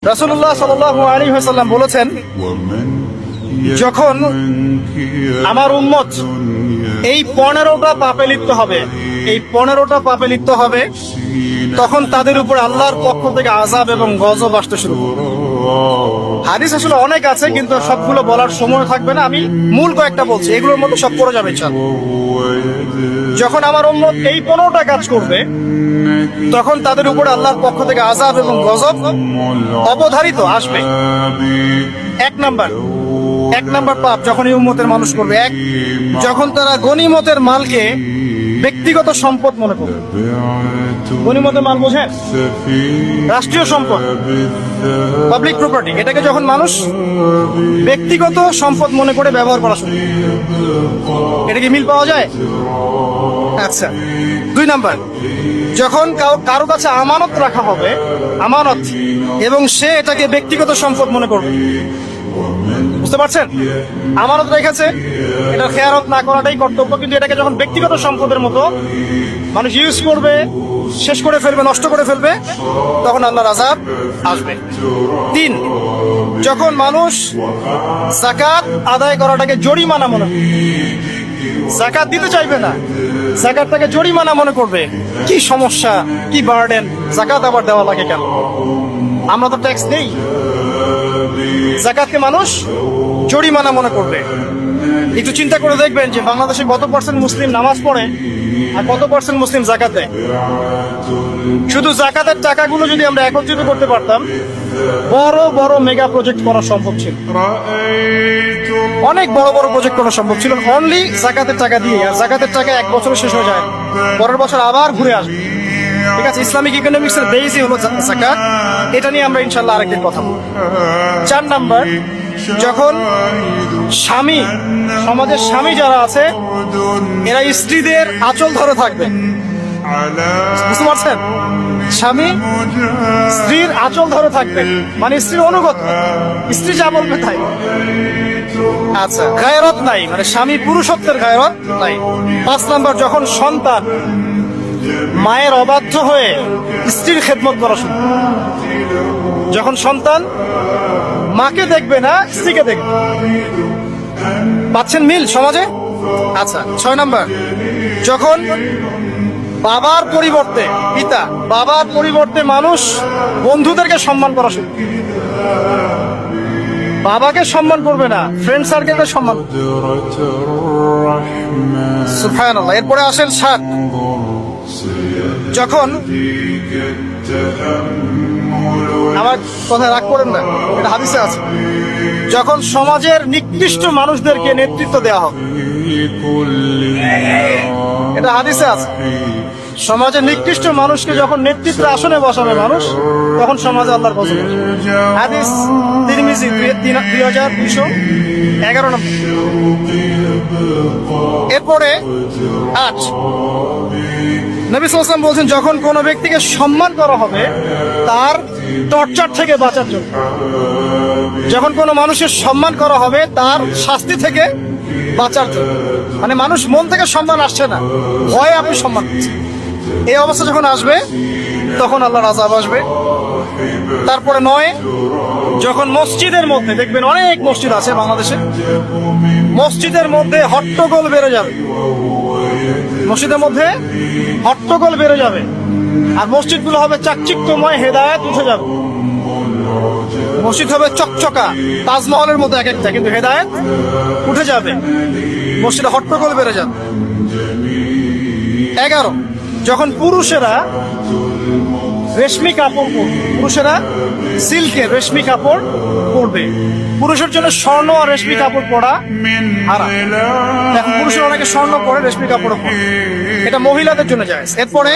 রাসূলুল্লাহ সাল্লাল্লাহু আলাইহি ওয়াসাল্লাম বলেছেন, যখন আমার উম্মত এই 15টা পাপে লিপ্ত হবে, এই 15টা পাপে লিপ্ত হবে, তখন তাদের উপর আল্লাহর পক্ষ থেকে আযাব এবং গজব আসতে শুরু করবে। হাদিস আসলে অনেক আছে, কিন্তু সবগুলো বলার সময় থাকবে না। আমি মূল কয়েকটা বলছি, এগুলোর মধ্যে সব পড়ে যাবে ইনশাআল্লাহ। যখন আমার উম্মত এই 15টা কাজ করবে, তখন তাদের উপর আল্লাহর পক্ষ থেকে আযাব এবং গজব অবধারিত আসবে। এক নাম্বার পাপ যখন এই উম্মতের মানুষ করবে, যখন তারা গনিমতের মালকে ব্যক্তিগত সম্পদ মনে করবে। গনিমতের মাল বোঝেন? রাষ্ট্রীয় সম্পদ, পাবলিক প্রপার্টি। এটাকে যখন মানুষ ব্যক্তিগত সম্পদ মনে করে ব্যবহার করা শুরু, এটা কি মিল পাওয়া যায়? আচ্ছা। 2 নাম্বার, যখন কারো কাছে আমানত রাখা হবে, আমানত, এবং সে এটাকে ব্যক্তিগত সম্পদ মনে করবে। বুঝতে পারছেন? আমানত রেখেছে, এটা খেয়ানত না করাটাই কর্তব্য, কিন্তু এটাকে যখন ব্যক্তিগত সম্পদের মতো মানুষ ইউজ করবে, শেষ করে ফেলবে, নষ্ট করে ফেলবে, তখন আল্লাহর আযাব আসবে। 3, যখন মানুষ যাকাত আদায় করাটাকে জরিমানা মনে করবে, যাকাত দিতে চাইবে না, যাকাতটাকে জরিমানা মনে করবে। কি সমস্যা, কি বার্ডেন, যাকাত আবার দেওয়া লাগে কেন? আমরা তো ট্যাক্স দেই। যাকাতকে মানুষ জরিমানা মনে করবে। একটু চিন্তা করে দেখবেন যে বাংলাদেশে কত পার্সেন্ট মুসলিম নামাজ পড়ে আর কত পার্সেন্ট মুসলিম যাকাত দেয়। শুধু যাকাতের টাকাগুলো যদি আমরা একত্রিত করতে পারতাম, বড় বড় মেগা প্রজেক্ট করা সম্ভব ছিল। অনেক বড় বড় প্রজেক্ট করা সম্ভব ছিল অনলি যাকাতের টাকা দিয়ে। আর যাকাতের টাকা 1 বছরে শেষ হয়ে যায়, পরের বছর আবার ঘুরে আসবে। ঠিক আছে, ইসলামিক ইকোনমিক্সের বেসই হলো যাকাত। এটা নিয়ে আমরা ইনশাআল্লাহ আরেকদিন কথা বলবো। 4 নাম্বার, যখন স্বামী, সমাজের স্বামী যারা আছে, এরা স্ত্রীদের আঁচল ধরে থাকবে। বুঝতে পারছেন? স্বামী স্ত্রীর আঁচল ধরে থাকবে, মানে স্ত্রীর অনুগত, স্ত্রী যা বলবে তাই। আচ্ছা, গায়রত নাই, মানে স্বামী পুরুষত্বের গায়রত নাই। 5 নাম্বার, যখন সন্তান মায়ের অবাধ্য হয়ে স্ত্রীর খেদমত করা শুরু, যখন সন্তান মাকে দেখবে না, স্ত্রীকে দেখবে। পাচ্ছেন মিল সমাজে? আচ্ছা। 6 নাম্বার, যখন বাবার পরিবর্তে, পিতা বাবার পরিবর্তে মানুষ বন্ধুদেরকে সম্মান করা শুরু, বাবাকে সম্মান করবে না, ফ্রেন্ড সার্কেলকে সম্মান। সুবহানাল্লাহ। এরপরে আসেন 7, যখন, আমার কথা রাগ করেন না, এটা হাদিসে আছে, যখন সমাজের নিকৃষ্ট মানুষদেরকে নেতৃত্ব দেওয়া হবে। এটা হাদিসে আছে, সমাজের নিকৃষ্ট মানুষকে যখন নেতৃত্বের আসনে বসাবে মানুষ, তখন সমাজে আল্লাহর গজব আসবে। হাদিস তিরমিজি 2211 নম্বর। এরপরে 8, নবী সাল্লাল্লাহু আলাইহি ওয়াসাল্লাম বলছেন, যখন কোনো ব্যক্তিকে সম্মান করা হবে তার টর্চার থেকে বাঁচার জন্য। যখন কোনো মানুষের সম্মান করা হবে তার শাস্তি থেকে বাঁচার জন্য, মানে মানুষ মন থেকে সম্মান আসছে না, ভয়ে আপনি সম্মান দিচ্ছেন। এই অবস্থা যখন আসবে, তখন আল্লাহর আযাব আসবে। তারপরে 9, যখন মসজিদের মধ্যে, দেখবেন অনেক মসজিদ আছে বাংলাদেশে, মসজিদের মধ্যে হট্টগোল বেড়ে যাবে, মসজিদের মধ্যে হট্টগোল বেড়ে যাবে, আর মসজিদগুলো হবে চাকচিক্যময়, হেদায়েত উঠে যাবে। মসজিদ হবে চকচকা, তাজমহলের মতো এক একটা, কিন্তু হেদায়েত উঠে যাবে, মসজিদে হট্টগোল বেড়ে যাবে। 11, যখন পুরুষেরা রেশমি কাপড় পরবে, পুরুষেরা সিল্কের রেশমি কাপড় পরবে। পুরুষের জন্য স্বর্ণ আর রেশমি কাপড় পরা হারাম। এখন পুরুষের অনেকে স্বর্ণ পরে, রেশমি কাপড় পরে, এটা মহিলাদের জন্য জায়েজ। এরপরে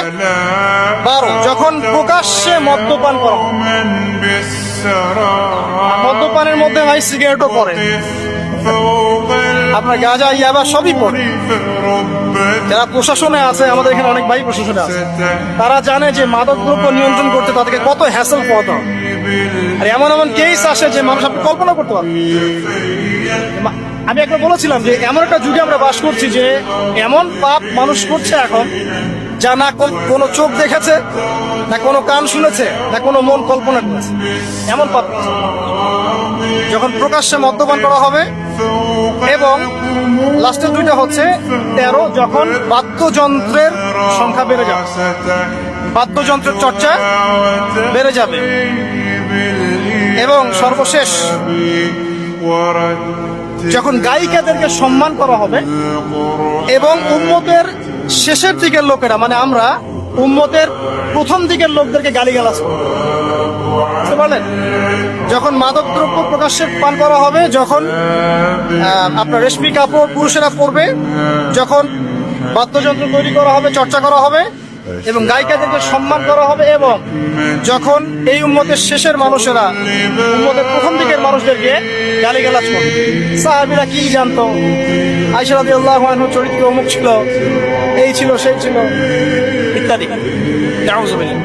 12, যখন প্রকাশ্যে মদ্যপান করা হবে। মদ্যপানের মধ্যে ভাই সিগারেটও পড়ে, আপনার গাঁজা, ইয়াবা সবই পড়ে। যারা প্রশাসনে আছে, আমাদের এখানে অনেক ভাই প্রশাসনে আছে, তারা জানে যে মাদকদ্রব্য নিয়ন্ত্রণ করতে তাদেরকে কত হ্যাসেল পোহাতে হবে। আর এমন এমন কেস আসে যে মানুষ আপনি কল্পনা করতে পারবেন। আমি একবার বলেছিলাম যে এমন একটা যুগে আমরা বাস করছি যে এমন পাপ মানুষ করছে এখন যা না কোনো চোখ দেখেছে, না কোনো কান শুনেছে, না কোনো মন কল্পনা করেছে, এমন পাপ। যখন প্রকাশ্যে মদ্যপান করা হবে, এবং লাস্টের দুইটা হচ্ছে 13, যখন বাদ্যযন্ত্রের সংখ্যা বেড়ে যাবে, বাদ্যযন্ত্রের চর্চা বেড়ে যাবে, এবং সর্বশেষ যখন গায়িকাদেরকে সম্মান করা হবে, এবং উম্মতের শেষের দিকের লোকেরা, মানে আমরা উম্মতের প্রথম দিকের লোকদেরকে গালিগালাজ করব। বুঝতে পারলেন? যখন মাদকদ্রব্য প্রকাশ্যে পান করা হবে, যখন আপনার রেশমি কাপড় পুরুষেরা পরবে, যখন বাদ্যযন্ত্র তৈরি করা হবে, চর্চা করা হবে, এবং গায়িকাদেরকে সম্মান করা হবে, এবং যখন এই উম্মতের শেষের মানুষেরা উম্মতের প্রথম দিকের মানুষদেরকে গালিগালাজ করবে। সাহাবীরা কি জানতো? আয়েশা রাদিয়াল্লাহু আনহা চরিত্র অমুক ছিল, এই ছিল, সেই ছিল, ইত্যাদি। নাউযুবিল্লাহ।